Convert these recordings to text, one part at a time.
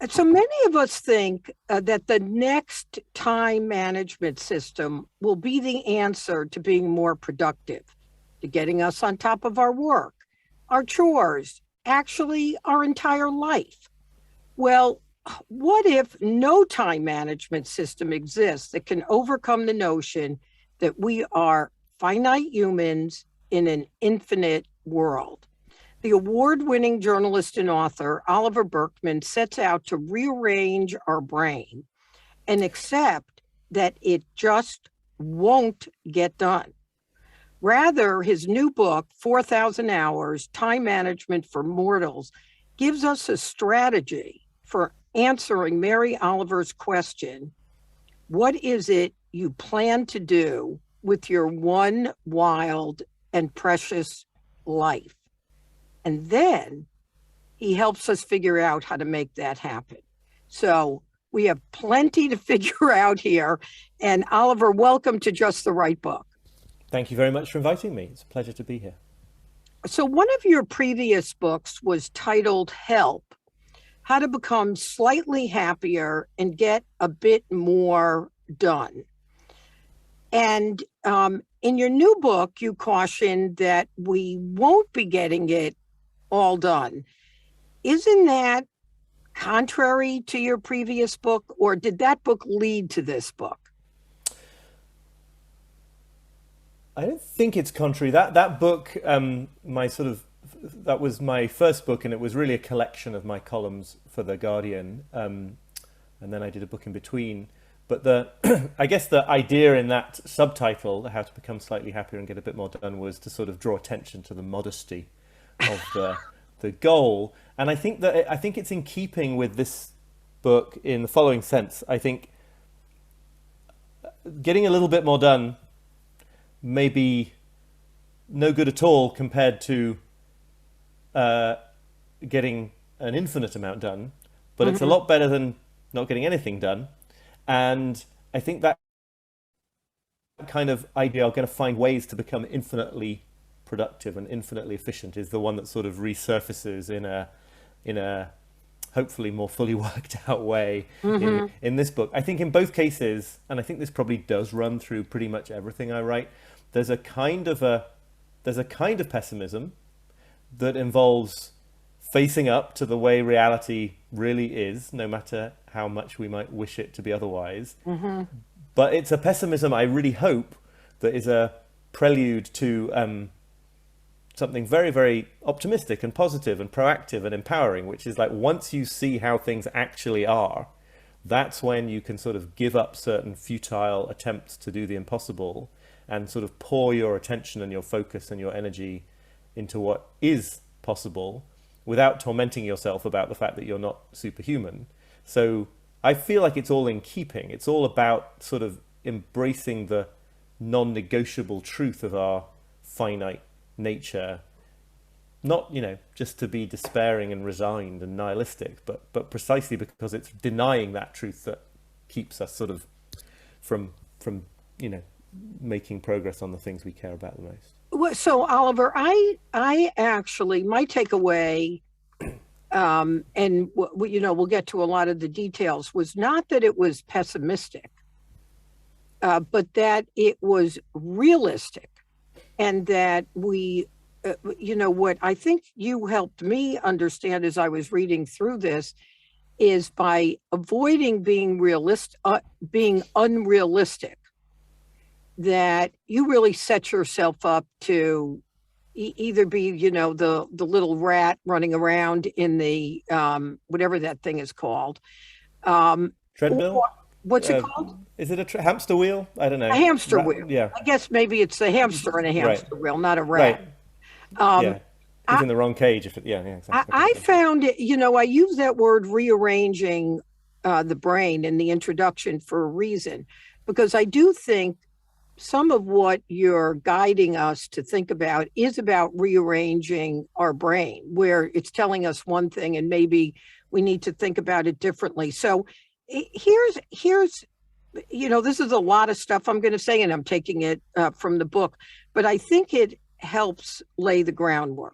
So many of us think that the next time management system will be the answer to being more productive, to getting us on top of our work, our chores, actually our entire life. Well, what if no time management system exists that can overcome the notion that we are finite humans in an infinite world? The award winning journalist and author Oliver Burkeman sets out to rearrange our brain and accept that it just won't get done. Rather, his new book, 4,000 Hours Time Management for Mortals, gives us a strategy for answering Mary Oliver's question: what is it you plan to do with your one wild and precious life? And then he helps us figure out how to make that happen. So we have plenty to figure out here. And Oliver, welcome to Just the Right Book. Thank you very much for inviting me. It's a pleasure to be here. So one of your previous books was titled Help: How to Become Slightly Happier and Get a Bit More Done. And in your new book, you cautioned that we won't be getting it all done. Isn't that contrary to your previous book, or did that book lead to this book? I don't think it's contrary. That book, that was my first book, and it was really a collection of my columns for The Guardian, and then I did a book in between. But I guess the idea in that subtitle, How to Become Slightly Happier and Get a Bit More Done, was to sort of draw attention to the modesty of the goal. And I think it's in keeping with this book in the following sense. I think getting a little bit more done may be no good at all compared to getting an infinite amount done, but it's a lot better than not getting anything done. And I think that kind of idea of going to find ways to become infinitely productive and infinitely efficient is the one that sort of resurfaces in a hopefully more fully worked out way in this book. I think in both cases, and I think this probably does run through pretty much everything I write, there's a kind of pessimism that involves facing up to the way reality really is, no matter how much we might wish it to be otherwise. But it's a pessimism, I really hope, that is a prelude to something very, very optimistic and positive and proactive and empowering, which is like, once you see how things actually are, that's when you can sort of give up certain futile attempts to do the impossible and sort of pour your attention and your focus and your energy into what is possible without tormenting yourself about the fact that you're not superhuman. So I feel like it's all in keeping. It's all about sort of embracing the non-negotiable truth of our finite nature, not, just to be despairing and resigned and nihilistic, but precisely because it's denying that truth that keeps us sort of from making progress on the things we care about the most. Well, so Oliver, I actually, my takeaway, and we'll get to a lot of the details, was not that it was pessimistic, but that it was realistic, and that we, what I think you helped me understand as I was reading through this is by avoiding being being unrealistic, that you really set yourself up to either be, the little rat running around in the whatever that thing is called. Treadmill? What's it called? Is it a hamster wheel? I don't know. A hamster wheel. Yeah. I guess maybe it's a hamster in a hamster wheel, not a rat. Right. He's in the wrong cage. Exactly. I found it, I use that word rearranging the brain in the introduction for a reason, because I do think some of what you're guiding us to think about is about rearranging our brain, where it's telling us one thing and maybe we need to think about it differently. So here's this is a lot of stuff I'm going to say, and I'm taking it from the book, but I think it helps lay the groundwork.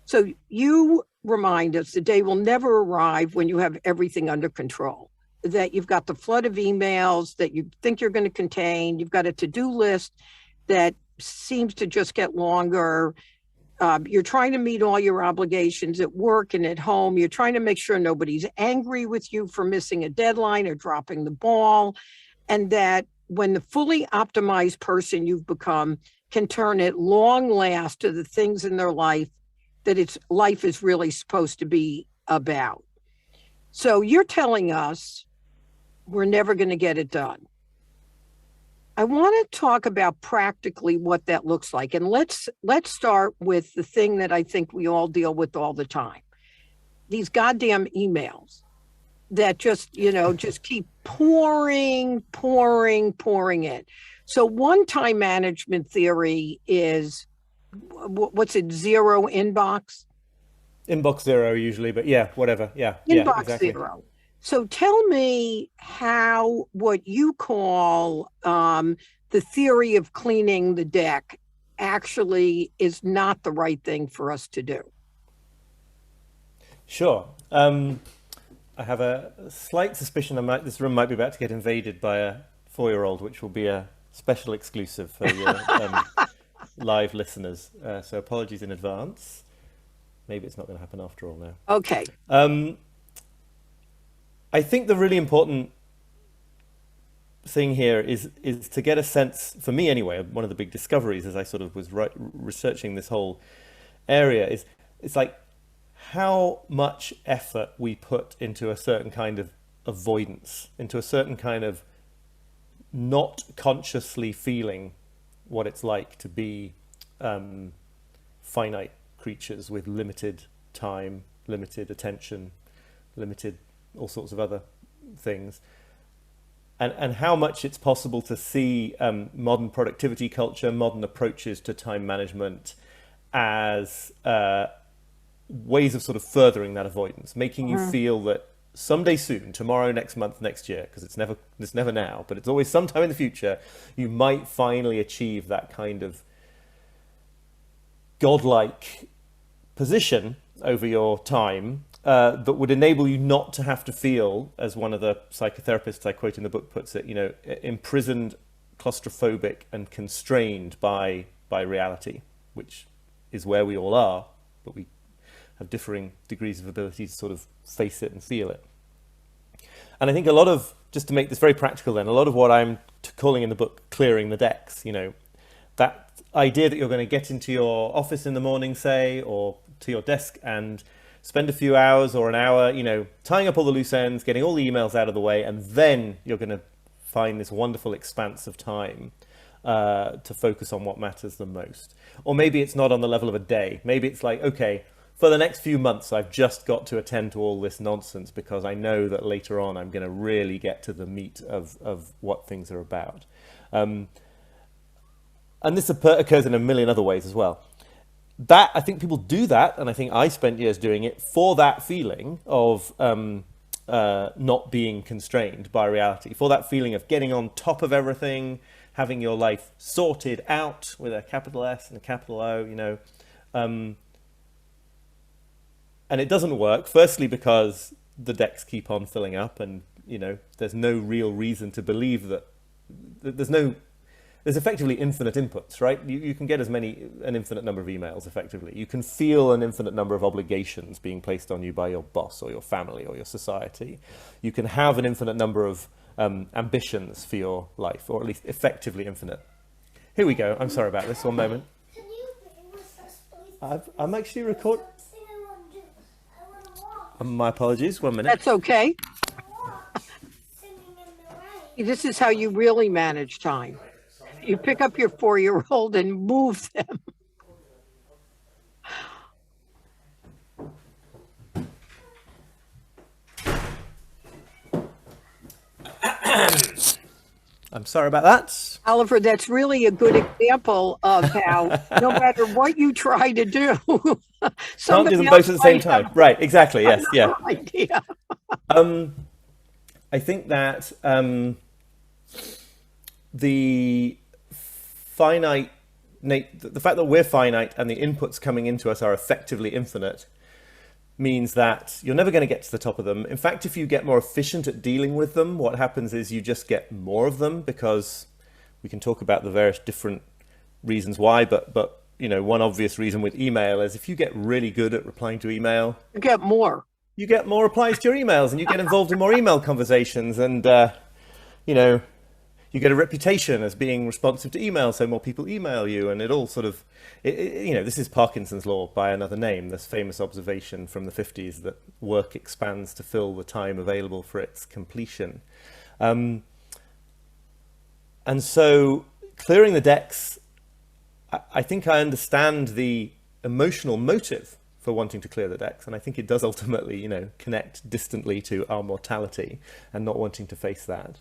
So you remind us the day will never arrive when you have everything under control, that you've got the flood of emails that you think you're going to contain. You've got a to-do list that seems to just get longer. You're trying to meet all your obligations at work and at home. You're trying to make sure nobody's angry with you for missing a deadline or dropping the ball. And that when the fully optimized person you've become can turn at long last to the things in their life that life is really supposed to be about. So you're telling us we're never going to get it done. I want to talk about practically what that looks like. And let's start with the thing that I think we all deal with all the time. These goddamn emails that just keep pouring in. So one time management theory is, what's it, zero inbox? Inbox zero usually, but yeah, whatever. Yeah. Inbox Exactly. zero. So tell me how what you call the theory of cleaning the deck actually is not the right thing for us to do. Sure. I have a slight suspicion this room might be about to get invaded by a 4-year-old, which will be a special exclusive for your live listeners. So apologies in advance. Maybe it's not going to happen after all now. Okay. I think the really important thing here is to get a sense, for me anyway, one of the big discoveries as I sort of was researching this whole area is it's like how much effort we put into a certain kind of avoidance, into a certain kind of not consciously feeling what it's like to be finite creatures with limited time, limited attention, limited all sorts of other things, and how much it's possible to see modern productivity culture, modern approaches to time management as ways of sort of furthering that avoidance, making you feel that someday soon, tomorrow, next month, next year, because it's never now, but it's always sometime in the future, you might finally achieve that kind of godlike position over your time that would enable you not to have to feel, as one of the psychotherapists I quote in the book puts it, imprisoned, claustrophobic, and constrained by reality, which is where we all are, but we have differing degrees of ability to sort of face it and feel it. And I think a lot of, just to make this very practical then, a lot of what I'm calling in the book clearing the decks, that idea that you're going to get into your office in the morning, say, or to your desk and spend a few hours or an hour, tying up all the loose ends, getting all the emails out of the way, and then you're going to find this wonderful expanse of time to focus on what matters the most. Or maybe it's not on the level of a day. Maybe it's like, okay, for the next few months, I've just got to attend to all this nonsense because I know that later on I'm going to really get to the meat of what things are about. And this occurs in a million other ways as well. That, I think people do that, and I think I spent years doing it for that feeling of not being constrained by reality, for that feeling of getting on top of everything, having your life sorted out with a capital S and a capital O, and it doesn't work, firstly because the decks keep on filling up and, there's no real reason to believe that there's effectively infinite inputs, right? You can get an infinite number of emails effectively. You can feel an infinite number of obligations being placed on you by your boss or your family or your society. You can have an infinite number of ambitions for your life, or at least effectively infinite. Here we go. I'm sorry about this. One moment. I'm actually recording. My apologies. 1 minute. That's okay. This is how you really manage time. You pick up your 4-year-old and move them. I'm sorry about that. Oliver, that's really a good example of how no matter what you try to do, can't do them both at the same time. Right, exactly, yes, yeah. Idea. I think that the finite the fact that we're finite and the inputs coming into us are effectively infinite means that you're never going to get to the top of them. In fact, if you get more efficient at dealing with them, what happens is you just get more of them, because we can talk about the various different reasons why, but one obvious reason with email is if you get really good at replying to email, You get more. you get more replies to your emails and you get involved in more email conversations, and you get a reputation as being responsive to email, so more people email you, and it all sort of, this is Parkinson's law by another name, this famous observation from the 50s that work expands to fill the time available for its completion. And so clearing the decks, I think I understand the emotional motive for wanting to clear the decks, and I think it does ultimately, connect distantly to our mortality and not wanting to face that.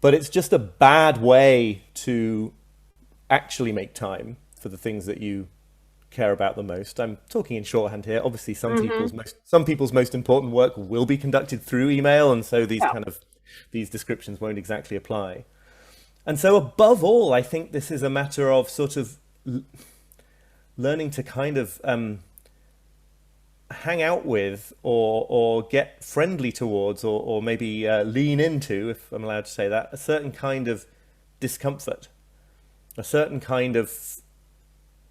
But it's just a bad way to actually make time for the things that you care about the most. I'm talking in shorthand here. Obviously, some people's most important work will be conducted through email, and so these descriptions won't exactly apply. And so above all, I think this is a matter of sort of learning to kind of hang out with or get friendly towards or maybe lean into, if I'm allowed to say that, a certain kind of discomfort, a certain kind of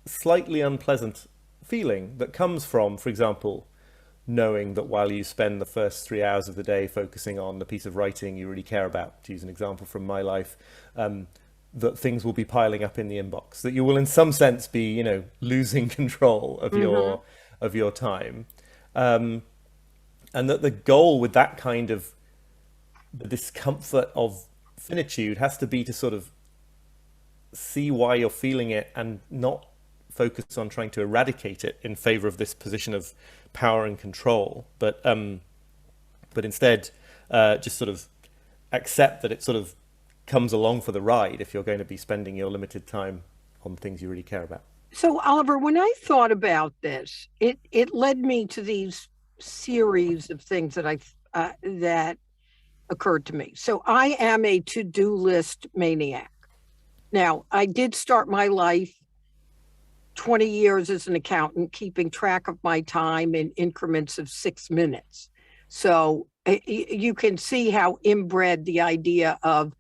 slightly unpleasant feeling that comes from, for example, knowing that while you spend the first 3 hours of the day focusing on the piece of writing you really care about, to use an example from my life, that things will be piling up in the inbox, that you will in some sense be, losing control of your time. And that the goal with that kind of the discomfort of finitude has to be to sort of see why you're feeling it and not focus on trying to eradicate it in favor of this position of power and control, but instead just sort of accept that it sort of comes along for the ride if you're going to be spending your limited time on things you really care about. So, Oliver, when I thought about this, it led me to these series of things that that occurred to me. So I am a to-do list maniac. Now, I did start my life 20 years as an accountant, keeping track of my time in increments of 6 minutes. So you can see how inbred the idea of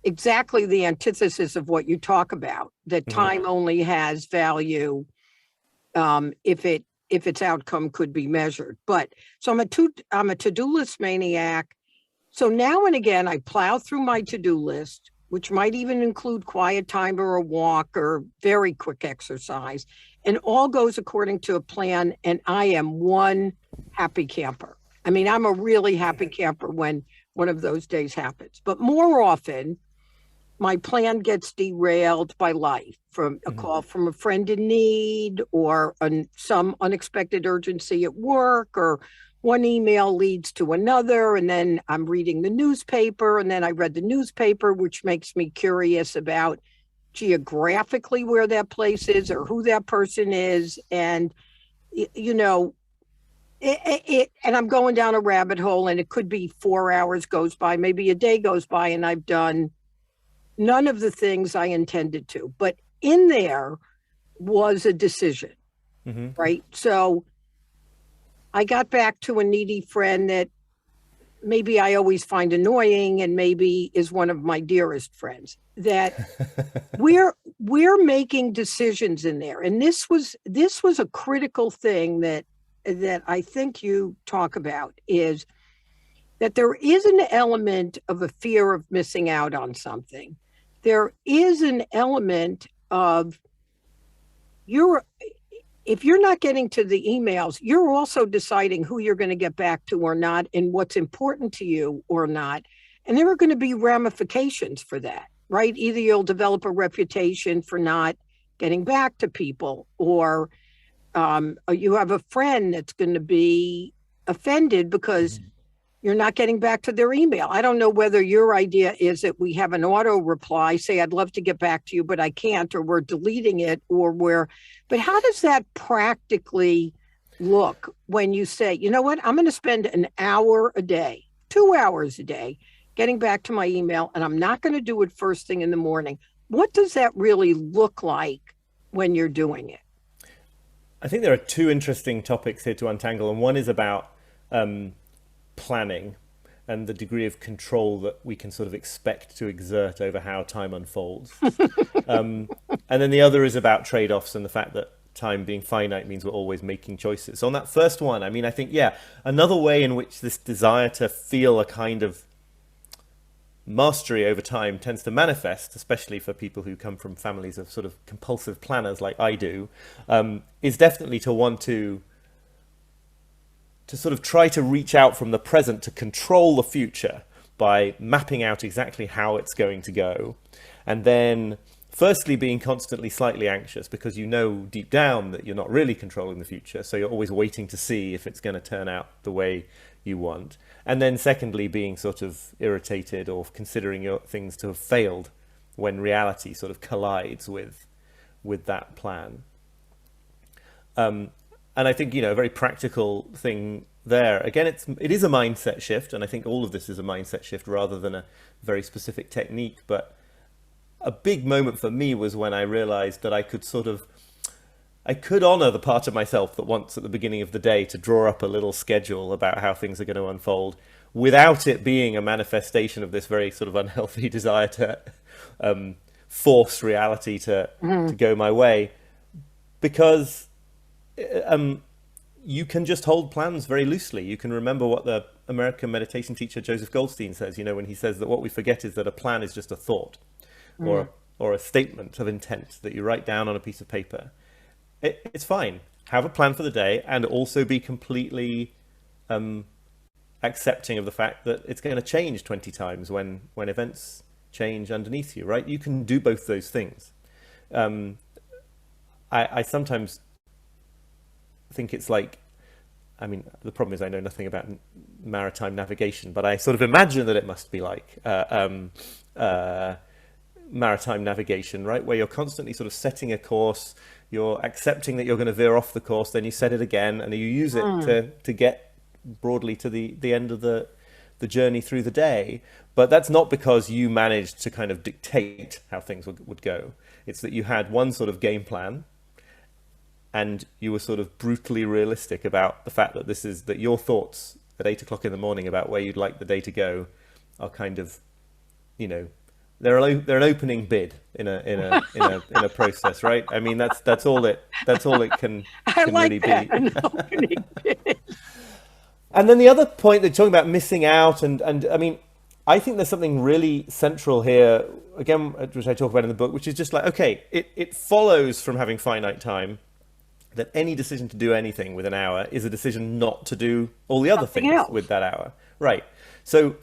exactly the antithesis of what you talk about, that time only has value if its outcome could be measured. But so I'm a to-do list maniac. So now and again, I plow through my to-do list, which might even include quiet time or a walk or very quick exercise, and all goes according to a plan. And I am one happy camper. I mean, I'm a really happy camper when one of those days happens. But more often, my plan gets derailed by life, from a call from a friend in need, or some unexpected urgency at work, or one email leads to another, and then I'm reading the newspaper, and then I read the newspaper, which makes me curious about geographically where that place is or who that person is. And, and I'm going down a rabbit hole, and it could be 4 hours goes by, maybe a day goes by, and I've done none of the things I intended to. But in there was a decision, right? So I got back to a needy friend that maybe I always find annoying and maybe is one of my dearest friends, that we're making decisions in there. And this was a critical thing that I think you talk about, is that there is an element of a fear of missing out on something. There is an element of if you're not getting to the emails, you're also deciding who you're going to get back to or not, and what's important to you or not. And there are going to be ramifications for that, right? Either you'll develop a reputation for not getting back to people, or you have a friend that's going to be offended because you're not getting back to their email. I don't know whether your idea is that we have an auto reply, say, I'd love to get back to you, but I can't, or we're deleting it, but how does that practically look when you say, you know what, I'm going to spend an hour a day, 2 hours a day, getting back to my email, and I'm not going to do it first thing in the morning. what does that really look like when you're doing it? I think there are two interesting topics here to untangle, and one is about planning and the degree of control that we can sort of expect to exert over how time unfolds. And then the other is about trade-offs and the fact that time being finite means we're always making choices. So on that first one, I mean, I think, yeah, another way in which this desire to feel a kind of mastery over time tends to manifest, especially for people who come from families of sort of compulsive planners like I do, is definitely to want to sort of try to reach out from the present to control the future by mapping out exactly how it's going to go. And then firstly being constantly slightly anxious because you know deep down that you're not really controlling the future. So you're always waiting to see if it's going to turn out the way you want. And then secondly, being sort of irritated or considering your things to have failed when reality sort of collides with that plan. And I think, you know, a very practical thing there, again, it is a mindset shift. And I think all of this is a mindset shift rather than a very specific technique. But a big moment for me was when I realized that I could honor the part of myself that wants at the beginning of the day to draw up a little schedule about how things are going to unfold without it being a manifestation of this very sort of unhealthy desire to force reality to go my way. Because you can just hold plans very loosely. You can remember what the American meditation teacher Joseph Goldstein says, you know, when he says that what we forget is that a plan is just a thought or a statement of intent that you write down on a piece of paper. It's fine. Have a plan for the day and also be completely accepting of the fact that it's going to change 20 times when events change underneath you, right? You can do both those things. I sometimes think it's like, I mean, the problem is I know nothing about maritime navigation, but I sort of imagine that it must be like maritime navigation, right? Where you're constantly sort of setting a course, you're accepting that you're going to veer off the course, then you set it again, and you use it to get broadly to the end of the journey through the day. But that's not because you managed to kind of dictate how things would go. It's that you had one sort of game plan, and you were sort of brutally realistic about the fact that that your thoughts at 8 o'clock in the morning about where you'd like the day to go are kind of, you know, they're an opening bid in a process, right? I mean, that's all it can like really that, be. an opening bid. And then the other point, they're talking about missing out, and I mean, I think there's something really central here, again, which I talk about in the book, which is just like, okay, it follows from having finite time that any decision to do anything with an hour is a decision not to do all the other things with that hour. Right. So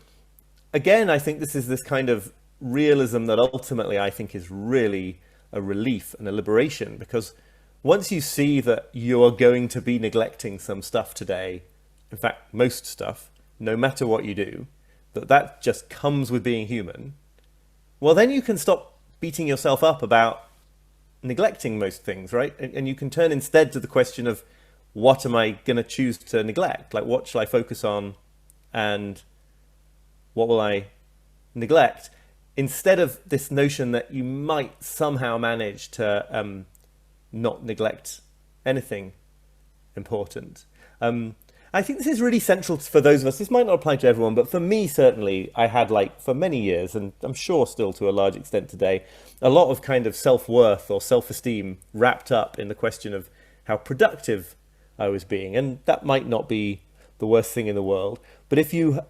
again, I think this is this kind of realism that ultimately I think is really a relief and a liberation, because once you see that you're going to be neglecting some stuff today, in fact, most stuff, no matter what you do, that just comes with being human, well, then you can stop beating yourself up about neglecting most things, right? And you can turn instead to the question of, what am I going to choose to neglect? Like, what shall I focus on and what will I neglect? Instead of this notion that you might somehow manage to not neglect anything important. I think this is really central for those of us. This might not apply to everyone, but for me, certainly, I had, like, for many years, and I'm sure still to a large extent today, a lot of kind of self-worth or self-esteem wrapped up in the question of how productive I was being. And that might not be the worst thing in the world. But if you're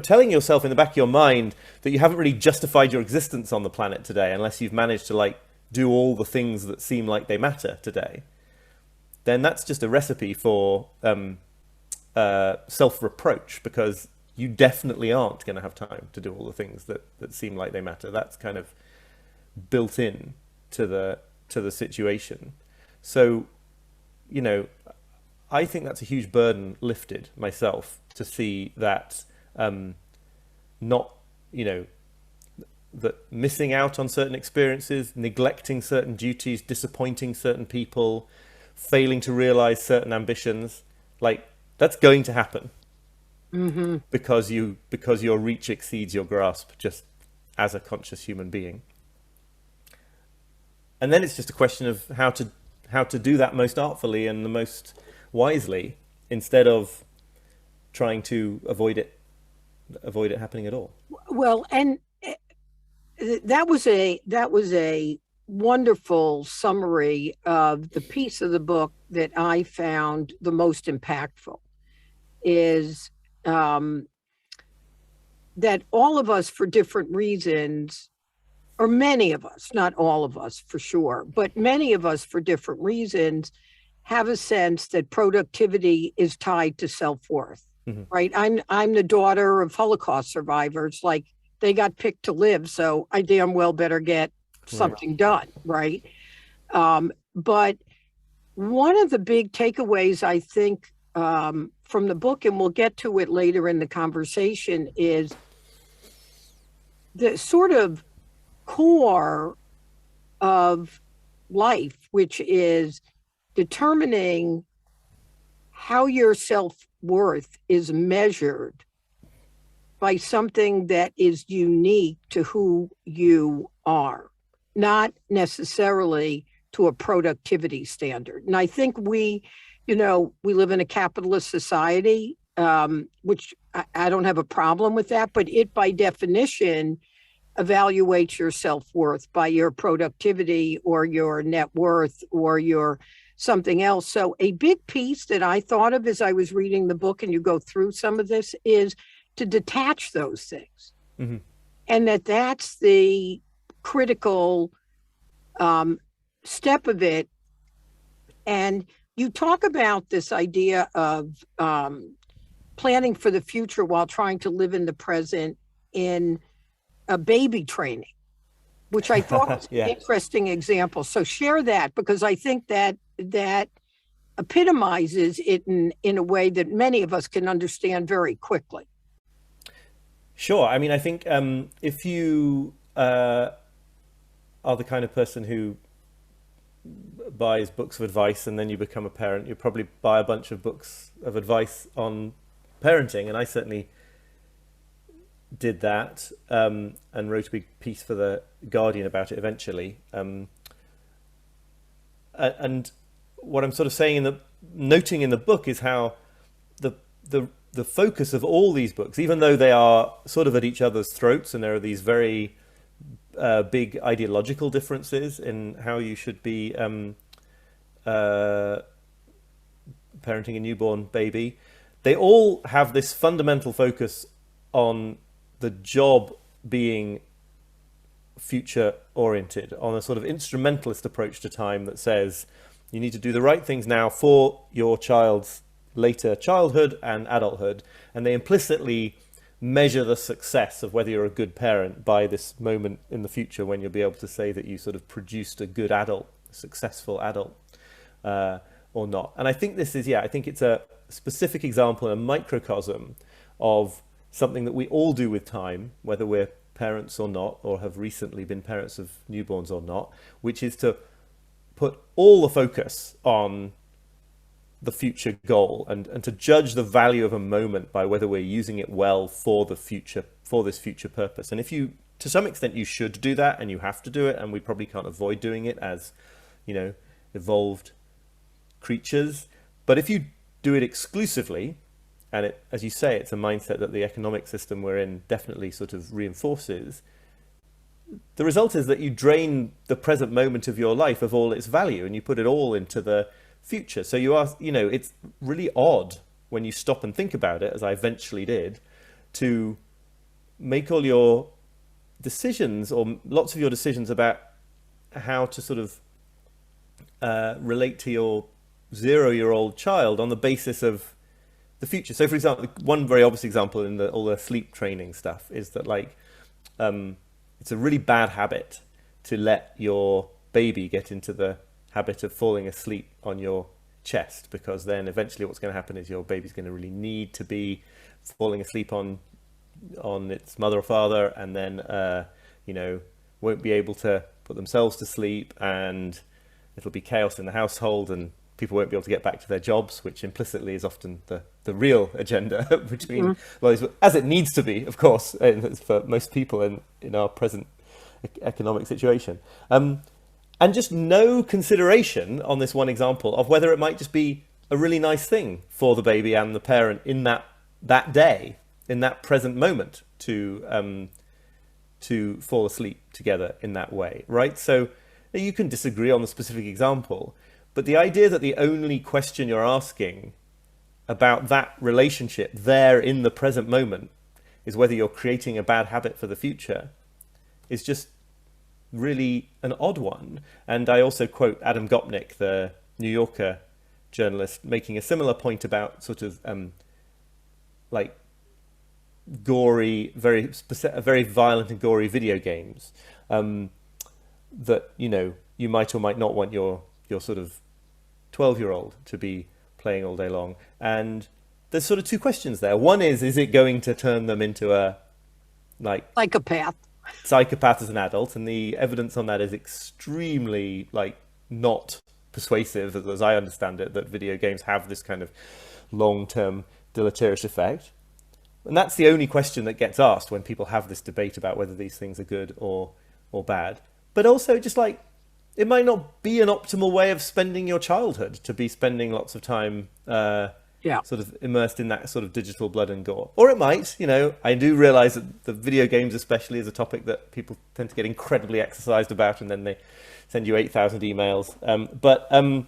telling yourself in the back of your mind that you haven't really justified your existence on the planet today unless you've managed to, like, do all the things that seem like they matter today, then that's just a recipe for self-reproach, because you definitely aren't going to have time to do all the things that seem like they matter. That's kind of built in to the situation. So, you know, I think that's a huge burden lifted myself to see that not, you know, that missing out on certain experiences, neglecting certain duties, disappointing certain people, failing to realize certain ambitions, like, that's going to happen because your reach exceeds your grasp just as a conscious human being. And then it's just a question of how to do that most artfully and the most wisely, instead of trying to avoid it happening at all. Well, and that was a wonderful summary of the piece of the book that I found the most impactful, is that all of us, for different reasons, or many of us, not all of us for sure, but many of us for different reasons, have a sense that productivity is tied to self-worth, right? I'm the daughter of Holocaust survivors. Like, they got picked to live, so I damn well better get something done, right? But one of the big takeaways, I think, from the book, and we'll get to it later in the conversation, is the sort of core of life, which is determining how your self-worth is measured by something that is unique to who you are, not necessarily to a productivity standard. And I think we live in a capitalist society, which I don't have a problem with that, but it by definition evaluates your self-worth by your productivity or your net worth or your something else. So a big piece that I thought of as I was reading the book, and you go through some of this, is to detach those things. And that's the critical step of it. And you talk about this idea of planning for the future while trying to live in the present in a baby training, which I thought was an interesting example. So share that, because I think that epitomizes it in a way that many of us can understand very quickly. Sure. I mean, I think if you are the kind of person who buys books of advice and then you become a parent, you probably buy a bunch of books of advice on parenting. And I certainly did that, and wrote a big piece for the Guardian about it eventually. And what I'm sort of saying noting in the book is how the focus of all these books, even though they are sort of at each other's throats, and there are these very big ideological differences in how you should be parenting a newborn baby, they all have this fundamental focus on the job being future oriented, on a sort of instrumentalist approach to time that says you need to do the right things now for your child's later childhood and adulthood. And they implicitly measure the success of whether you're a good parent by this moment in the future when you'll be able to say that you sort of produced a good adult, a successful adult, or not. And I think this is, I think it's a specific example, a microcosm of something that we all do with time, whether we're parents or not, or have recently been parents of newborns or not, which is to put all the focus on the future goal and to judge the value of a moment by whether we're using it well for the future, for this future purpose. And if you, to some extent, you should do that, and you have to do it, and we probably can't avoid doing it as, evolved creatures. But if you do it exclusively, and it, as you say, it's a mindset that the economic system we're in definitely sort of reinforces, the result is that you drain the present moment of your life of all its value, and you put it all into the future. So you are, it's really odd when you stop and think about it, as I eventually did, to make all your decisions, or lots of your decisions, about how to sort of relate to your 0-year-old child on the basis of the future. So, for example, one very obvious example in all the sleep training stuff is that, it's a really bad habit to let your baby get into the habit of falling asleep on your chest, because then eventually what's going to happen is your baby's going to really need to be falling asleep on its mother or father, and then won't be able to put themselves to sleep, and it'll be chaos in the household, and people won't be able to get back to their jobs, which implicitly is often the real agenda between, well, as it needs to be, of course, for most people in our present economic situation. And just no consideration on this one example of whether it might just be a really nice thing for the baby and the parent in that day, in that present moment, to fall asleep together in that way, right? So you can disagree on the specific example, but the idea that the only question you're asking about that relationship there in the present moment is whether you're creating a bad habit for the future is just really an odd one. And I also quote Adam Gopnik, the New Yorker journalist, making a similar point about sort of like gory, very violent and gory video games that, you know, you might or might not want your sort of 12-year-old to be playing all day long. And there's sort of two questions there. One is it going to turn them into a psychopath as an adult? And the evidence on that is extremely not persuasive, as I understand it, that video games have this kind of long-term deleterious effect. And that's the only question that gets asked when people have this debate about whether these things are good or bad. But also just it might not be an optimal way of spending your childhood, to be spending lots of time sort of immersed in that sort of digital blood and gore. Or it might, you know, I do realize that the video games especially is a topic that people tend to get incredibly exercised about, and then they send you 8,000 emails. And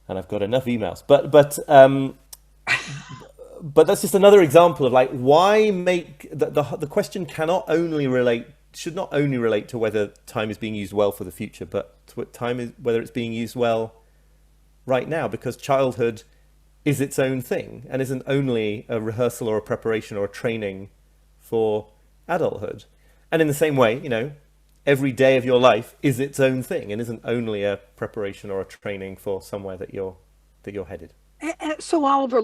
I've got enough emails. But that's just another example of why make the question should not only relate to whether time is being used well for the future, but to whether it's being used well right now, because childhood is its own thing and isn't only a rehearsal or a preparation or a training for adulthood. And in the same way, you know, every day of your life is its own thing and isn't only a preparation or a training for somewhere that you're headed. So Oliver,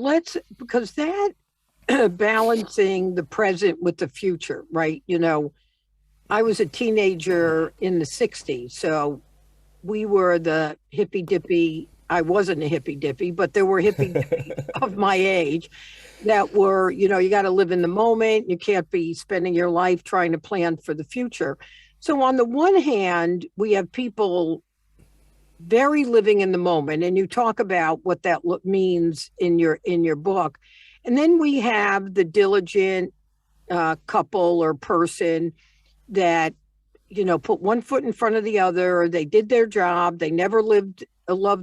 because that balancing the present with the future, right? You know, I was a teenager in the 60s, so we were the hippy dippy. I wasn't a hippy dippy, but there were hippy dippy of my age that were, you know, you got to live in the moment. You can't be spending your life trying to plan for the future. So on the one hand, we have people very living in the moment, and you talk about what that means in your book. And then we have the diligent couple or person that, you know, put one foot in front of the other. They did their job. They never loved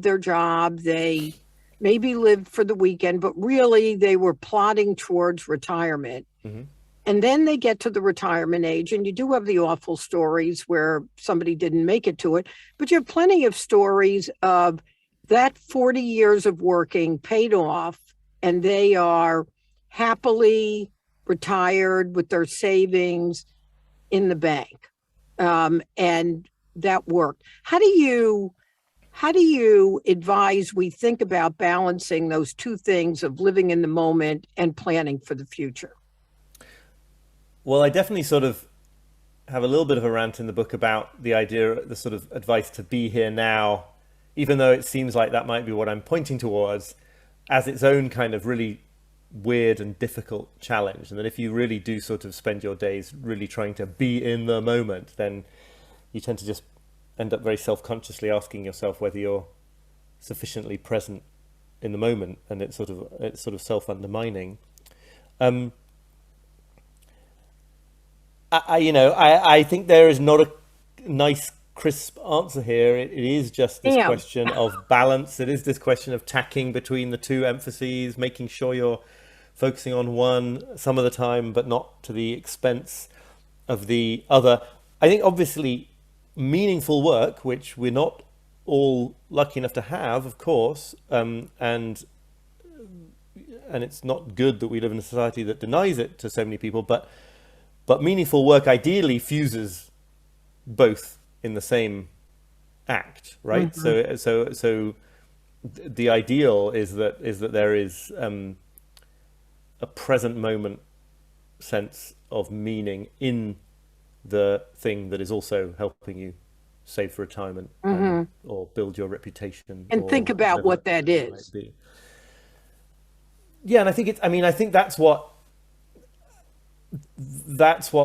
their job. They maybe lived for the weekend, but really they were plodding towards retirement. Mm-hmm. And then they get to the retirement age, and you do have the awful stories where somebody didn't make it to it, but you have plenty of stories of that 40 years of working paid off, and they are happily retired with their savings in the bank. And that worked. How do you advise we think about balancing those two things of living in the moment and planning for the future? Well, I definitely sort of have a little bit of a rant in the book about the idea, the sort of advice to be here now, even though it seems like that might be what I'm pointing towards, as its own kind of really weird and difficult challenge. And that if you really do sort of spend your days really trying to be in the moment, then you tend to just end up very self-consciously asking yourself whether you're sufficiently present in the moment, and it's sort of self-undermining. I think there is not a nice, crisp answer here. It is just this question of balance. It is this question of tacking between the two emphases, making sure you're focusing on one some of the time, but not to the expense of the other. I think obviously meaningful work, which we're not all lucky enough to have, of course, and it's not good that we live in a society that denies it to so many people, but meaningful work ideally fuses both in the same act, right? Mm-hmm. So the ideal is that there is a present moment sense of meaning in the thing that is also helping you save for retirement, or build your reputation, And or think about what that whatever it might is. be. Yeah, and I think I think that's what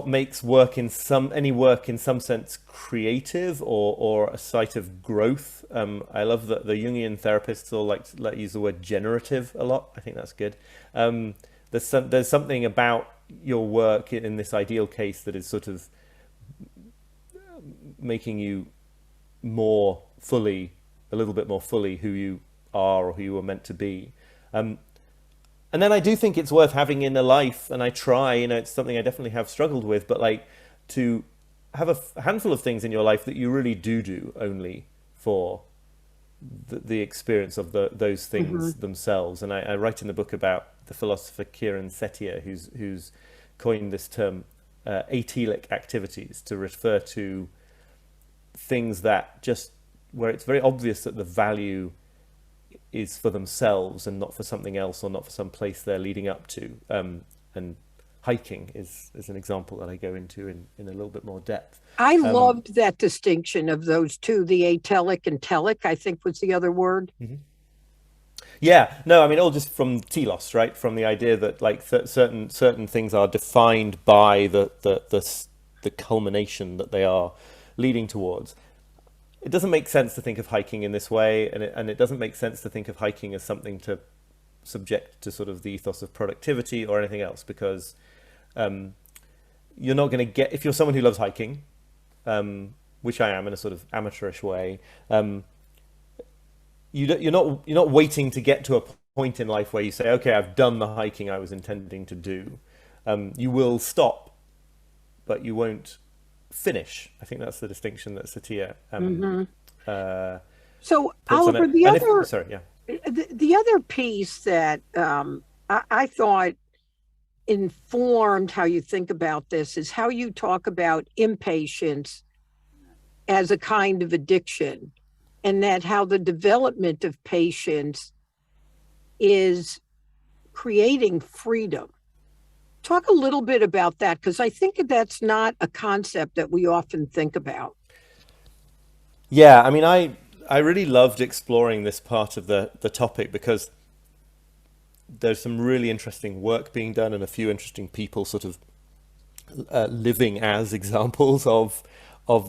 makes work any work in some sense creative, or a site of growth. I love that the Jungian therapists all like to use the word generative a lot. I think that's good. There's something about your work in this ideal case that is sort of making you a little bit more fully who you are or who you were meant to be. And then I do think it's worth having in a life, and I try, it's something I definitely have struggled with, but like to have a handful of things in your life that you really do only for the experience of those things themselves. And I write in the book about the philosopher Kiran Setia, who's coined this term atelic activities to refer to things that just where it's very obvious that the value is for themselves and not for something else, or not for some place they're leading up to. And hiking is an example that I go into in a little bit more depth. I loved that distinction of those two, the atelic and telic, I think was the other word. Yeah, no, I mean, all just from telos, right? From the idea that like certain things are defined by the culmination that they are leading towards. It doesn't make sense to think of hiking in this way, and it doesn't make sense to think of hiking as something to subject to sort of the ethos of productivity or anything else, because you're not going to get, if you're someone who loves hiking, which I am in a sort of amateurish way, you're not waiting to get to a point in life where you say, okay, I've done the hiking I was intending to do. You will stop, but you won't finish. I think that's the distinction that Setia so Oliver, the other piece that I thought informed how you think about this is how you talk about impatience as a kind of addiction, and that how the development of patience is creating freedom. Talk a little bit about that, because I think that's not a concept that we often think about. Yeah, I mean, I really loved exploring this part of the topic, because there's some really interesting work being done and a few interesting people sort of living as examples of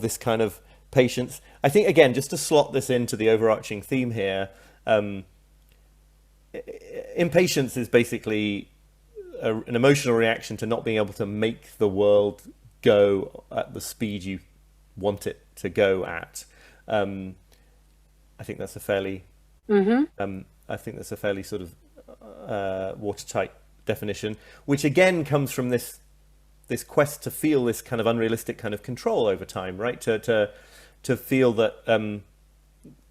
this kind of patience. I think, again, just to slot this into the overarching theme here, impatience is basically an emotional reaction to not being able to make the world go at the speed you want it to go at. I think that's a fairly, sort of watertight definition, which again comes from this quest to feel this kind of unrealistic kind of control over time, right? To feel that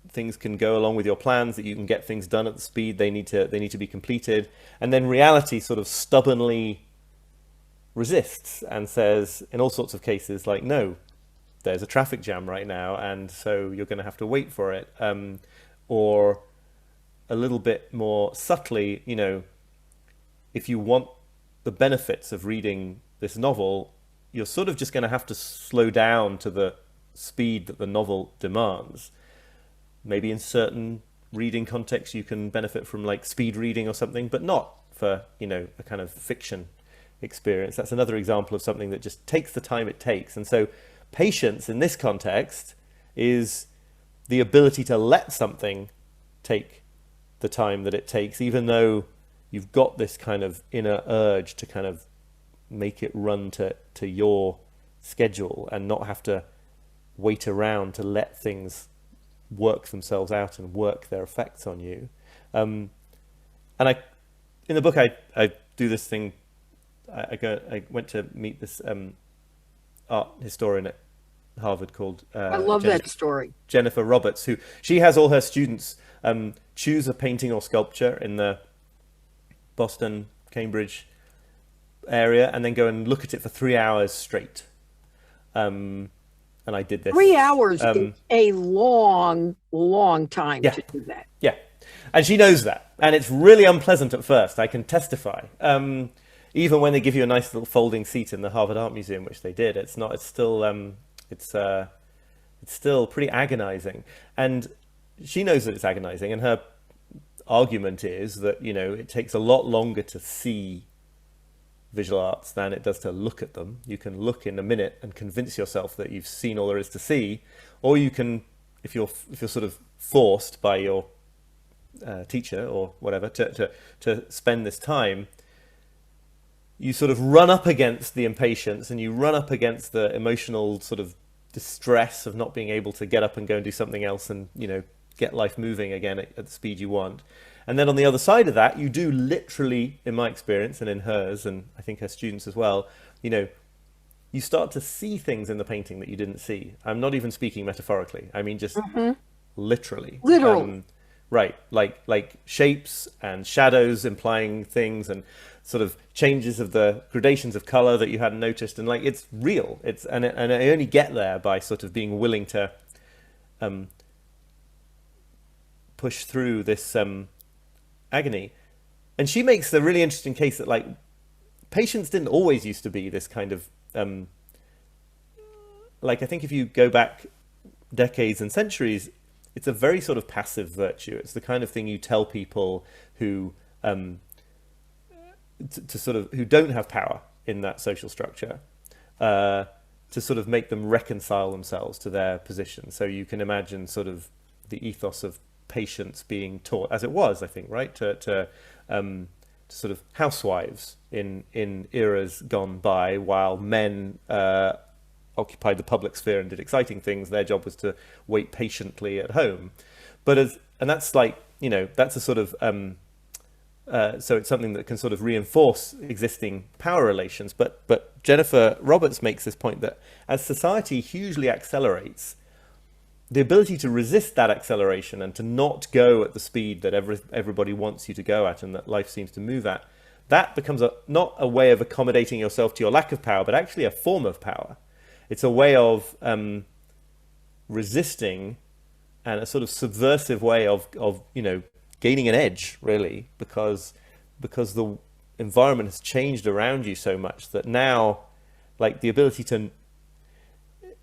things can go along with your plans, that you can get things done at the speed they need to be completed, and then reality sort of stubbornly resists and says, in all sorts of cases, like, no, there's a traffic jam right now, and so you're going to have to wait for it. Or a little bit more subtly, if you want the benefits of reading this novel, you're sort of just going to have to slow down to the speed that the novel demands. Maybe in certain reading contexts you can benefit from like speed reading or something, but not for, a kind of fiction experience. That's another example of something that just takes the time it takes. And so patience in this context is the ability to let something take the time that it takes, even though you've got this kind of inner urge to kind of make it run to your schedule and not have to wait around to let things work themselves out and work their effects on you. And in the book, I do this thing. I went to meet this art historian at Harvard called I love that story. Jennifer Roberts, who she has all her students choose a painting or sculpture in the Boston, Cambridge area, and then go and look at it for 3 hours straight. And I did this. 3 hours is a long time to do that. Yeah. And she knows that. And it's really unpleasant at first, I can testify. Even when they give you a nice little folding seat in the Harvard Art Museum, which they did, it's still it's still pretty agonizing. And she knows that it's agonizing, and her argument is that, you know, it takes a lot longer to see visual arts than it does to look at them. You can look in a minute and convince yourself that you've seen all there is to see, or you can, if you're sort of forced by your teacher or whatever to spend this time, you sort of run up against the impatience, and you run up against the emotional sort of distress of not being able to get up and go and do something else, and, you know, get life moving again at the speed you want. And then on the other side of that, you do literally, in my experience and in hers, and I think her students as well, you know, you start to see things in the painting that you didn't see. I'm not even speaking metaphorically. I mean, just literally. Literal. Right, like shapes and shadows implying things, and sort of changes of the gradations of color that you hadn't noticed, and like it's real. And I only get there by sort of being willing to push through this agony. And she makes the really interesting case that, like, patience didn't always used to be this kind of like, I think if you go back decades and centuries, it's a very sort of passive virtue. It's the kind of thing you tell people who to sort of, who don't have power in that social structure, to sort of make them reconcile themselves to their position. So you can imagine sort of the ethos of patience being taught, as it was, I think, right, to sort of housewives in eras gone by, while men occupied the public sphere and did exciting things. Their job was to wait patiently at home. And that's like, you know, that's a sort of so it's something that can sort of reinforce existing power relations. But Jennifer Roberts makes this point that as society hugely accelerates, the ability to resist that acceleration and to not go at the speed that everybody wants you to go at and that life seems to move at, that becomes not a way of accommodating yourself to your lack of power, but actually a form of power. It's a way of resisting, and a sort of subversive way of you know, gaining an edge, really, because the environment has changed around you so much that now, like, the ability to,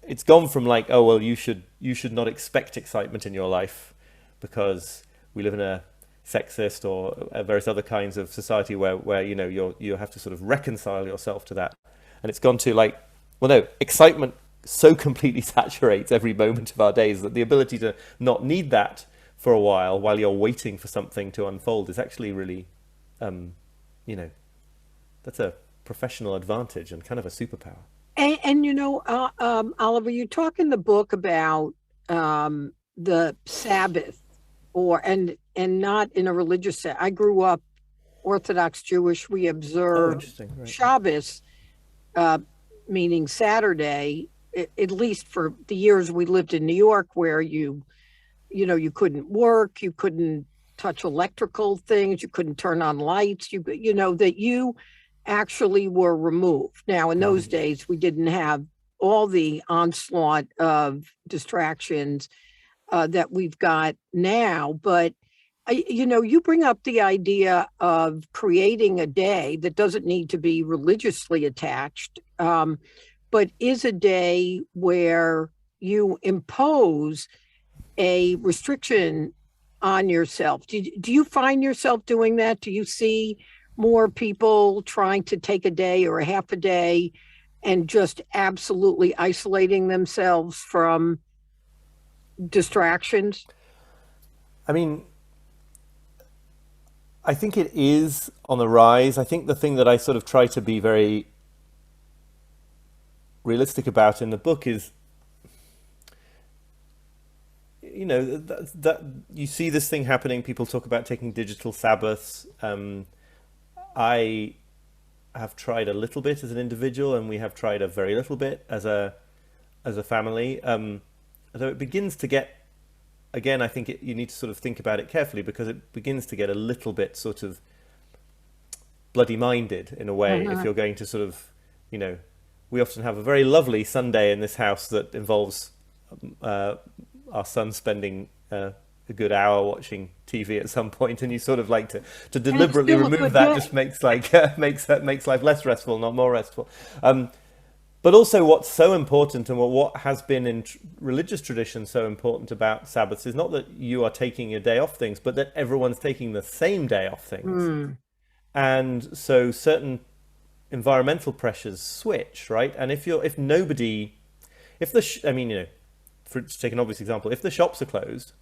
it's gone from like, oh well, you should not expect excitement in your life because we live in a sexist or various other kinds of society where you know, you have to sort of reconcile yourself to that, and it's gone to like, well, no, excitement so completely saturates every moment of our days that the ability to not need that for a while you're waiting for something to unfold is actually really, you know, that's a professional advantage and kind of a superpower. And you know, Oliver, you talk in the book about the Sabbath, and not in a religious sense. I grew up Orthodox Jewish. We observe Right. Shabbos, meaning Saturday, at least for the years we lived in New York, where you know, you couldn't work, you couldn't touch electrical things, you couldn't turn on lights, you know, that you actually were removed. Now, in those days, we didn't have all the onslaught of distractions that we've got now. But, you know, you bring up the idea of creating a day that doesn't need to be religiously attached, but is a day where you impose a restriction on yourself. Do you find yourself doing that? Do you see more people trying to take a day or a half a day and just absolutely isolating themselves from distractions? I mean, I think it is on the rise. I think the thing that I sort of try to be very realistic about in the book is, you know, that you see this thing happening. People talk about taking digital Sabbaths. I have tried a little bit as an individual, and we have tried a very little bit as a family. Although it begins to get, again, I think you need to sort of think about it carefully, because it begins to get a little bit sort of bloody-minded in a way. If you're going to sort of, you know, we often have a very lovely Sunday in this house that involves our son spending a good hour watching TV at some point, and you sort of like to deliberately remove that. Just makes like makes life less restful, not more restful. But also what's so important, and what has been in religious tradition so important about Sabbaths, is not that you are taking a day off things, but that everyone's taking the same day off things. Mm. And so certain environmental pressures switch, right? And if nobody, if I mean, to take an obvious example, if the shops are closed,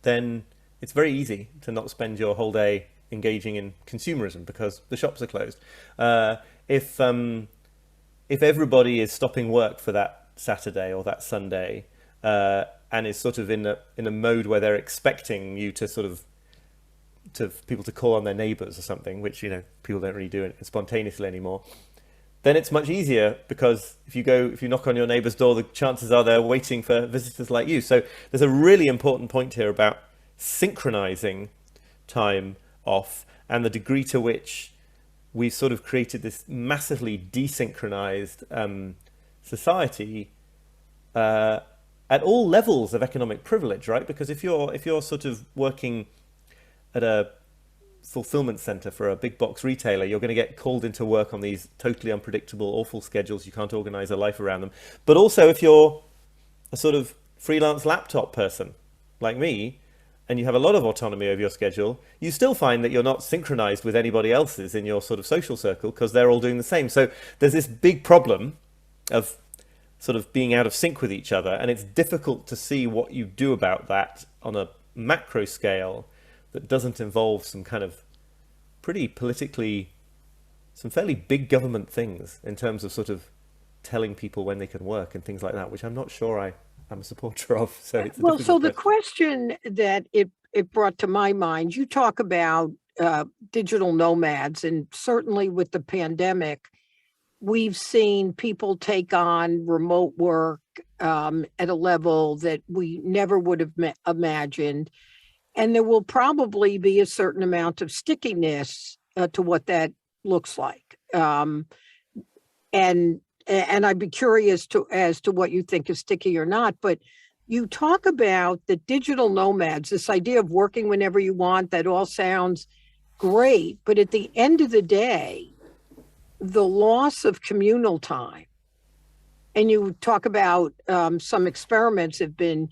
then it's very easy to not spend your whole day engaging in consumerism because the shops are closed. If everybody is stopping work for that Saturday or that Sunday, and is sort of in a mode where they're expecting you to sort of to people to call on their neighbors or something, which people don't really do it spontaneously anymore, then it's much easier, because if you knock on your neighbor's door, the chances are they're waiting for visitors like you. So there's a really important point here about synchronizing time off, and the degree to which we've sort of created this massively desynchronized society at all levels of economic privilege, right? Because if you're sort of working at a fulfillment center for a big box retailer, you're going to get called into work on these totally unpredictable, awful schedules. You can't organize a life around them. But also, if you're a sort of freelance laptop person like me, and you have a lot of autonomy over your schedule, you still find that you're not synchronized with anybody else's in your sort of social circle, because they're all doing the same. So there's this big problem of sort of being out of sync with each other, and it's difficult to see what you do about that on a macro scale that doesn't involve some kind of some fairly big government things in terms of sort of telling people when they can work and things like that, which I'm not sure I'm a supporter of. So it's a Well, so difficult the question that it brought to my mind, you talk about digital nomads, and certainly with the pandemic, we've seen people take on remote work at a level that we never would have imagined. And there will probably be a certain amount of stickiness to what that looks like. And I'd be curious as to what you think is sticky or not. But you talk about the digital nomads, this idea of working whenever you want. That all sounds great, but at the end of the day, the loss of communal time. And you talk about some experiments have been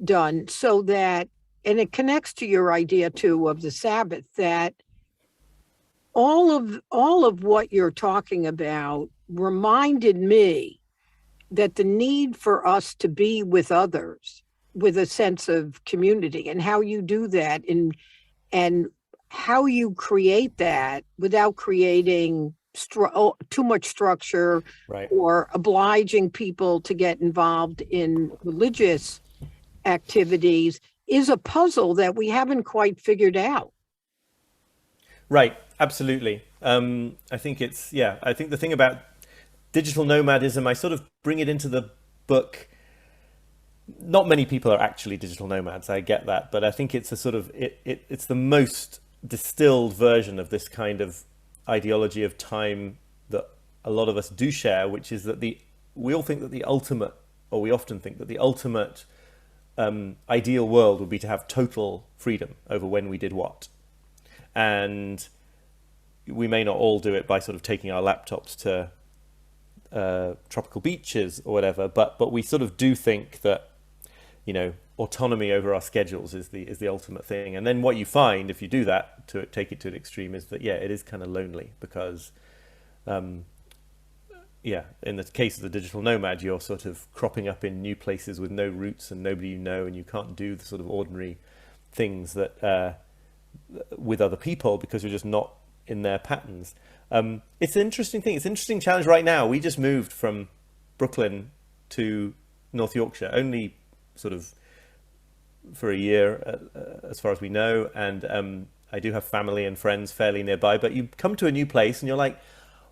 done so that, and it connects to your idea too of the Sabbath, that all of what you're talking about reminded me that the need for us to be with others with a sense of community, and how you do that, and how you create that without creating too much structure, right, or obliging people to get involved in religious activities, is a puzzle that we haven't quite figured out. right, absolutely. I think I think the thing about digital nomadism, I sort of bring it into the book. Not many people are actually digital nomads, I get that, but I think it's a sort of it's the most distilled version of this kind of ideology of time that a lot of us do share, which is that we all think that the ultimate, or we often think that the ultimate ideal world would be to have total freedom over when we did what. And we may not all do it by sort of taking our laptops to tropical beaches or whatever, but we sort of do think that, autonomy over our schedules is the ultimate thing. And then what you find, if you do that, to take it to an extreme, is that it is kind of lonely, because in the case of the digital nomad, you're sort of cropping up in new places with no roots and nobody you know, and you can't do the sort of ordinary things that with other people, because you're just not in their patterns. It's an interesting thing. It's an interesting challenge right now. We just moved from Brooklyn to North Yorkshire, only sort of for a year, as far as we know. And I do have family and friends fairly nearby, but you come to a new place and you're like,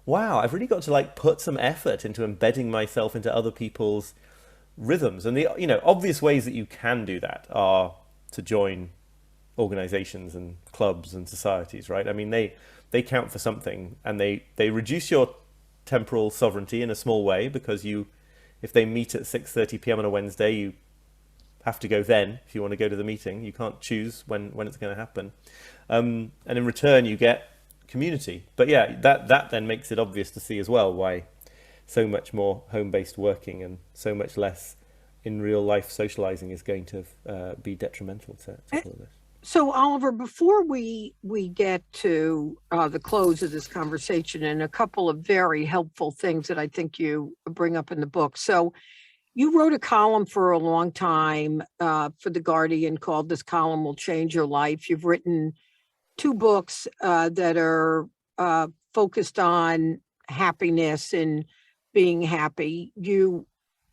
wow, I've really got to like put some effort into embedding myself into other people's rhythms. And the obvious ways that you can do that are to join organizations and clubs and societies, right? I mean, they count for something, and they reduce your temporal sovereignty in a small way, because if they meet at 6:30 p.m. on a Wednesday, you have to go then if you want to go to the meeting. You can't choose when it's going to happen. And in return, you get community. But that then makes it obvious to see as well why so much more home-based working and so much less in real life socializing is going to be detrimental to all of this. So, Oliver, before we get to the close of this conversation, and a couple of very helpful things that I think you bring up in the book. So, you wrote a column for a long time for The Guardian called "This Column Will Change Your Life." You've written 2 books that are focused on happiness and being happy. You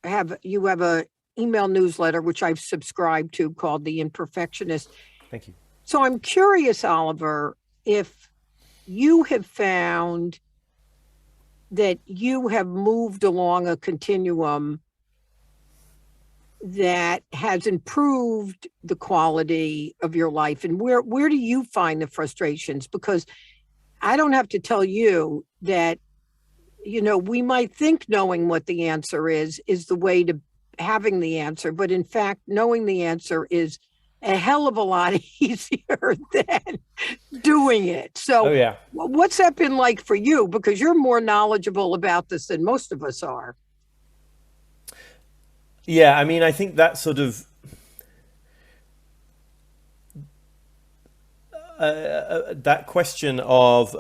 have a email newsletter which I've subscribed to called The Imperfectionist. Thank you. So I'm curious, Oliver, if you have found that you have moved along a continuum that has improved the quality of your life, and where do you find the frustrations? Because I don't have to tell you that, we might think knowing what the answer is the way to having the answer, but in fact, knowing the answer is a hell of a lot easier than doing it. So Oh, yeah. what's that been like for you? Because you're more knowledgeable about this than most of us are. Yeah, I mean, I think that sort of that question of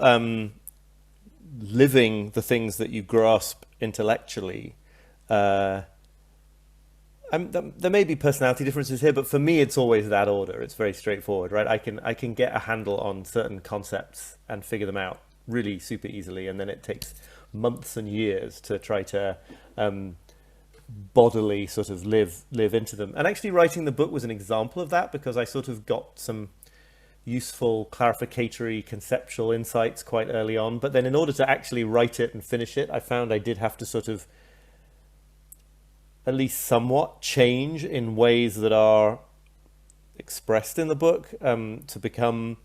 living the things that you grasp intellectually. There may be personality differences here, but for me, it's always that order. It's very straightforward, right? I can get a handle on certain concepts and figure them out really super easily, and then it takes months and years to try to bodily sort of live into them. And actually, writing the book was an example of that, because I sort of got some useful clarificatory conceptual insights quite early on. But then in order to actually write it and finish it, I found I did have to sort of at least somewhat change in ways that are expressed in the book, to become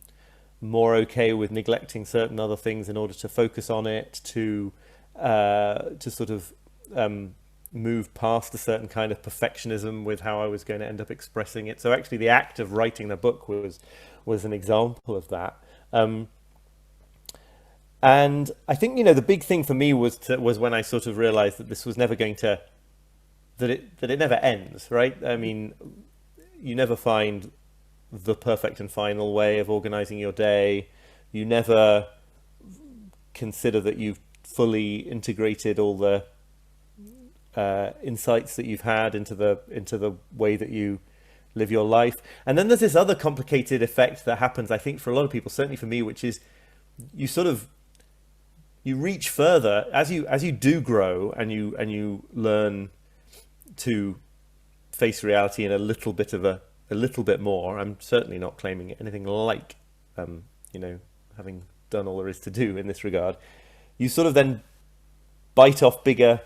more okay with neglecting certain other things in order to focus on it, to sort of move past a certain kind of perfectionism with how I was going to end up expressing it. So actually the act of writing the book was an example of that. And I think, the big thing for me was when I sort of realized that this was never going to, that it never ends, right? I mean, you never find the perfect and final way of organizing your day. You never consider that you've fully integrated all the insights that you've had into the way that you live your life. And then there's this other complicated effect that happens, I think, for a lot of people, certainly for me, which is you reach further as you do grow, and you learn to face reality in a little bit more. I'm certainly not claiming anything like having done all there is to do in this regard. You sort of then bite off bigger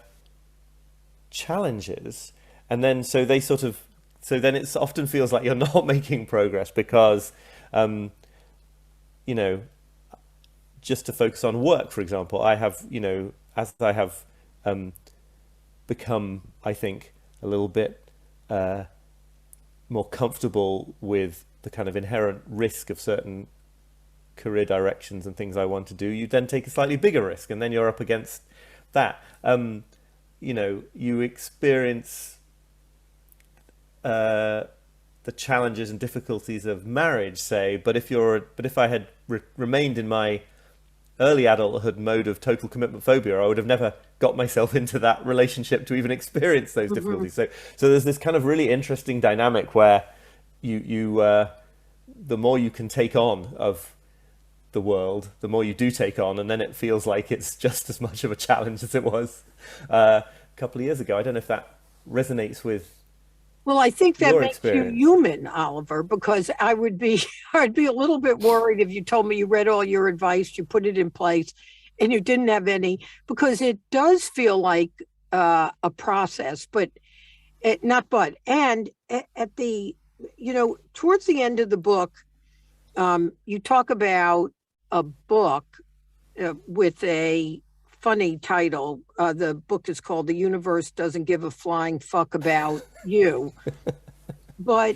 challenges, and then so then it often feels like you're not making progress, because just to focus on work, for example, I have as I have become, I think, a little bit more comfortable with the kind of inherent risk of certain career directions and things I want to do, you then take a slightly bigger risk, and then you're up against that. You experience the challenges and difficulties of marriage, say, but if I had remained in my early adulthood mode of total commitment phobia, I would have never got myself into that relationship to even experience those difficulties. So there's this kind of really interesting dynamic where you the more you can take on of the world, the more you do take on, and then it feels like it's just as much of a challenge as it was a couple of years ago. I don't know if that resonates with Well, I think that your makes experience. you human, Oliver, because I'd be a little bit worried if you told me you read all your advice, you put it in place, and you didn't have any, because it does feel like a process, and at the, towards the end of the book, you talk about a book with a funny title. The book is called "The Universe Doesn't Give a Flying Fuck About You." But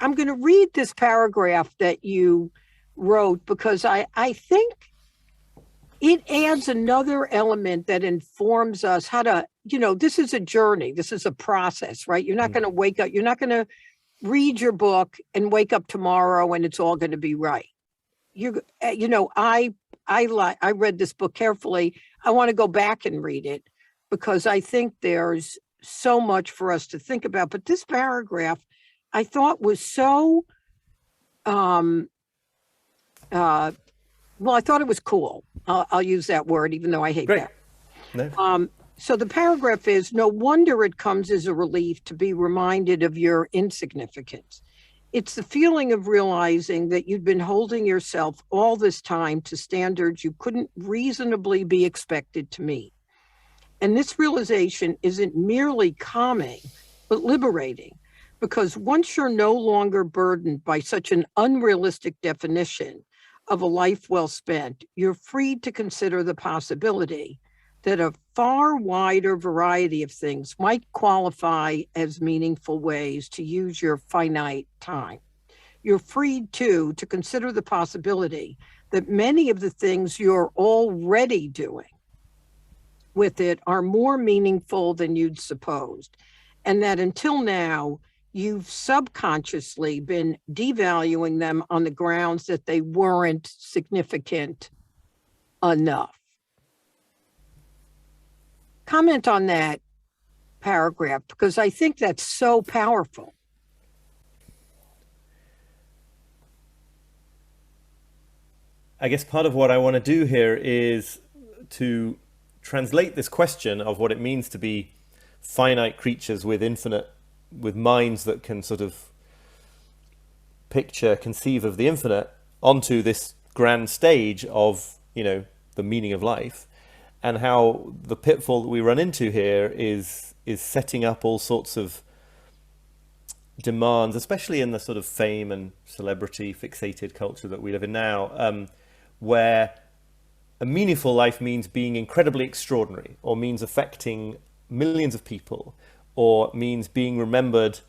I'm going to read this paragraph that you wrote, because I think it adds another element that informs us how to, this is a journey. This is a process, right? You're not going to wake up. You're not going to read your book and wake up tomorrow and it's all going to be right. I read this book carefully. I want to go back and read it because I think there's so much for us to think about. But this paragraph I thought was so, I thought it was cool. I'll use that word, even though I hate Great. that. No. So the paragraph is, no wonder it comes as a relief to be reminded of your insignificance. It's the feeling of realizing that you'd been holding yourself all this time to standards you couldn't reasonably be expected to meet. And this realization isn't merely calming, but liberating, because once you're no longer burdened by such an unrealistic definition of a life well spent, you're free to consider the possibility that a far wider variety of things might qualify as meaningful ways to use your finite time. You're free, too, to consider the possibility that many of the things you're already doing with it are more meaningful than you'd supposed, and that until now, you've subconsciously been devaluing them on the grounds that they weren't significant enough. Comment on that paragraph, because I think that's so powerful. I guess part of what I want to do here is to translate this question of what it means to be finite creatures with minds that can sort of conceive of the infinite onto this grand stage of, the meaning of life. And how the pitfall that we run into here is setting up all sorts of demands, especially in the sort of fame and celebrity fixated culture that we live in now, where a meaningful life means being incredibly extraordinary, or means affecting millions of people, or means being remembered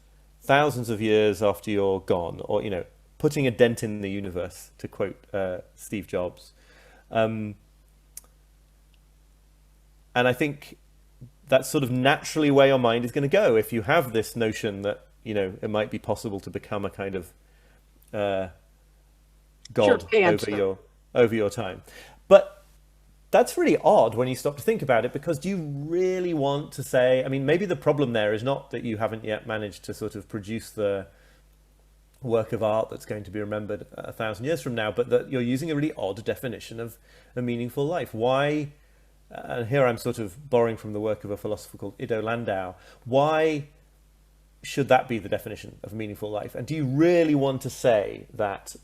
thousands of years after you're gone, or, putting a dent in the universe, to quote Steve Jobs. And I think that's sort of naturally where your mind is going to go if you have this notion that, it might be possible to become a kind of God over your time. But that's really odd when you stop to think about it, because do you really want to say, maybe the problem there is not that you haven't yet managed to sort of produce the work of art that's going to be remembered 1,000 years from now, but that you're using a really odd definition of a meaningful life. Why? And here I'm sort of borrowing from the work of a philosopher called Ido Landau. Why should that be the definition of a meaningful life? And do you really want to say that,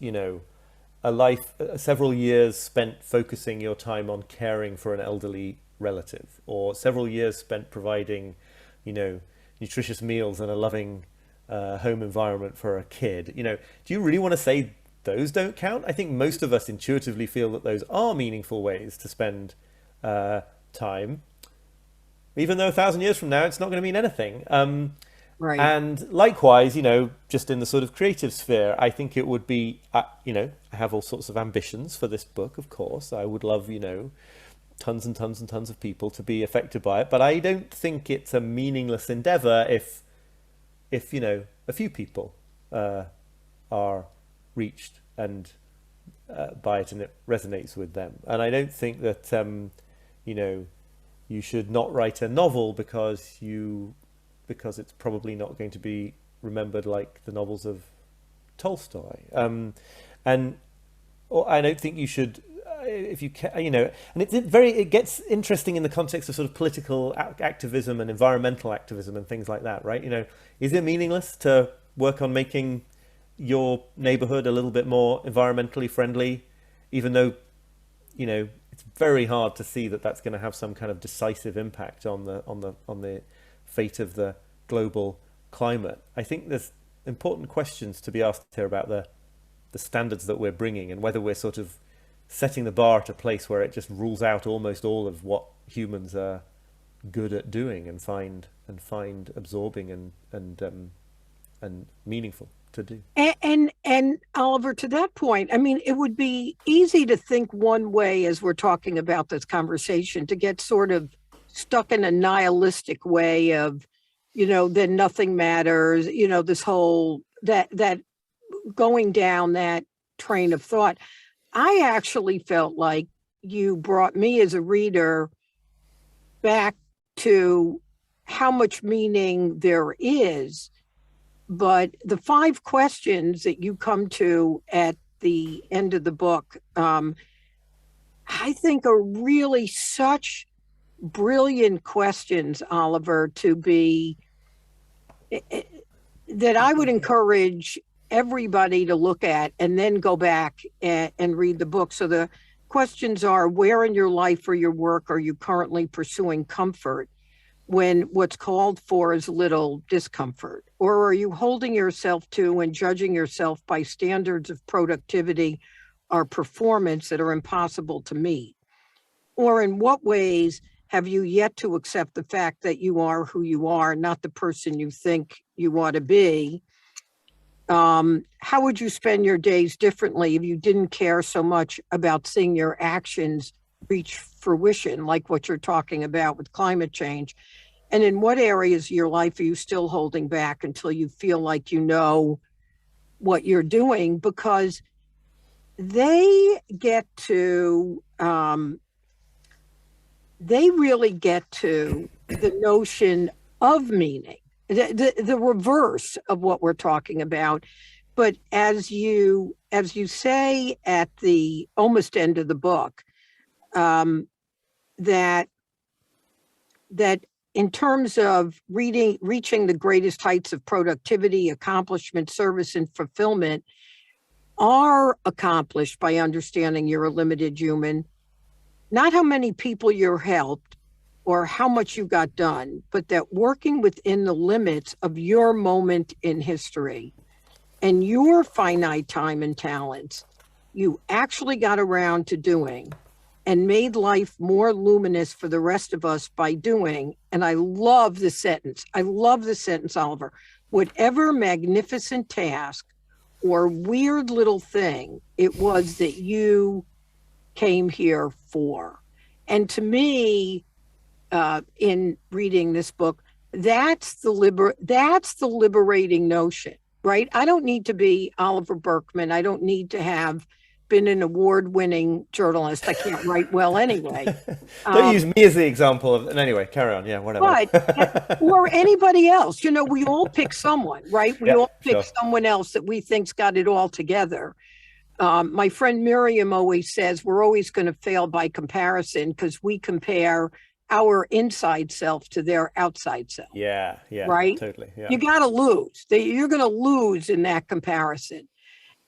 a life, several years spent focusing your time on caring for an elderly relative, or several years spent providing, nutritious meals and a loving home environment for a kid? Do you really want to say those don't count? I think most of us intuitively feel that those are meaningful ways to spend time, even though 1,000 years from now it's not going to mean anything. Right. And likewise, just in the sort of creative sphere, I think it would be, I have all sorts of ambitions for this book, of course. I would love, tons and tons and tons of people to be affected by it, but I don't think it's a meaningless endeavor if a few people are reached and by it and it resonates with them. And I don't think that you should not write a novel because it's probably not going to be remembered like the novels of Tolstoy. And I don't think you should, if you can, and it gets interesting in the context of sort of political activism and environmental activism and things like that, right? Is it meaningless to work on making your neighborhood a little bit more environmentally friendly, even though, it's very hard to see that that's going to have some kind of decisive impact on the fate of the global climate? I think there's important questions to be asked here about the standards that we're bringing, and whether we're sort of setting the bar at a place where it just rules out almost all of what humans are good at doing and find absorbing and meaningful. to do. And Oliver, to that point, I mean, it would be easy to think one way as we're talking about this conversation, to get sort of stuck in a nihilistic way of, then nothing matters, this whole that going down that train of thought. I actually felt like you brought me as a reader back to how much meaning there is. But the 5 questions that you come to at the end of the book, I think are really such brilliant questions, Oliver, that I would encourage everybody to look at and then go back and read the book. So the questions are: where in your life or your work are you currently pursuing comfort when what's called for is little discomfort? Or are you holding yourself to and judging yourself by standards of productivity or performance that are impossible to meet? Or in what ways have you yet to accept the fact that you are who you are, not the person you think you ought to be? How would you spend your days differently if you didn't care so much about seeing your actions reach fruition, like what you're talking about with climate change? And in what areas of your life are you still holding back until you feel like you know what you're doing? Because they really get to the notion of meaning, the reverse of what we're talking about. But as you say at the almost end of the book, that in terms of reaching the greatest heights of productivity, accomplishment, service, and fulfillment are accomplished by understanding you're a limited human, not how many people you're helped or how much you got done, but that working within the limits of your moment in history and your finite time and talents, you actually got around to doing and made life more luminous for the rest of us by doing. And I love the sentence. Oliver. Whatever magnificent task or weird little thing it was that you came here for. And to me, in reading this book, that's the liberating notion, right? I don't need to be Oliver Burkeman. I don't need to have been an award-winning journalist. I can't write well anyway. Don't use me as the example of. And anyway, carry on. Yeah, whatever. But or anybody else, we all pick someone, right? We all pick someone else that we think's got it all together. My friend Miriam always says we're always going to fail by comparison because we compare our inside self to their outside self. Yeah, right? Totally. Yeah. You got to lose. You're going to lose in that comparison.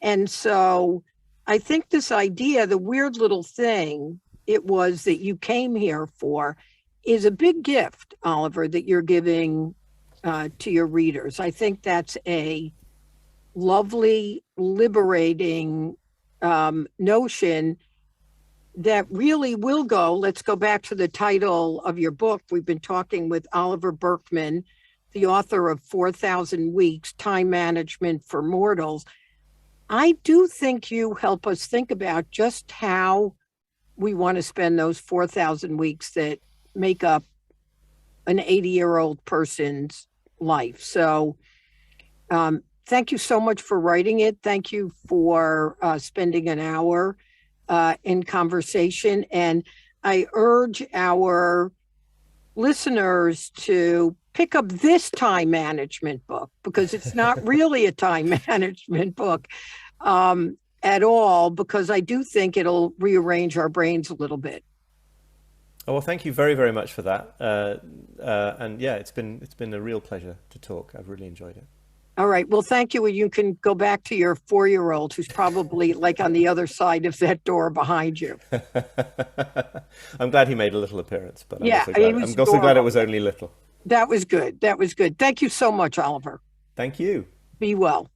And so I think this idea, the weird little thing it was that you came here for, is a big gift, Oliver, that you're giving to your readers. I think that's a lovely, liberating notion that really will go. Let's go back to the title of your book. We've been talking with Oliver Burkeman, the author of 4,000 Weeks, Time Management for Mortals. I do think you help us think about just how we want to spend those 4,000 weeks that make up an 80-year-old person's life. So thank you so much for writing it. Thank you for spending an hour in conversation. And I urge our listeners to pick up this time management book, because it's not really a time management book at all, because I do think it'll rearrange our brains a little bit. Oh, well, thank you very, very much for that. And yeah, it's been a real pleasure to talk. I've really enjoyed it. All right. Well, thank you. And you can go back to your 4-year-old who's probably like on the other side of that door behind you. I'm glad he made a little appearance, but yeah, I'm also glad it was only little. That was good. Thank you so much, Oliver. Thank you. Be well.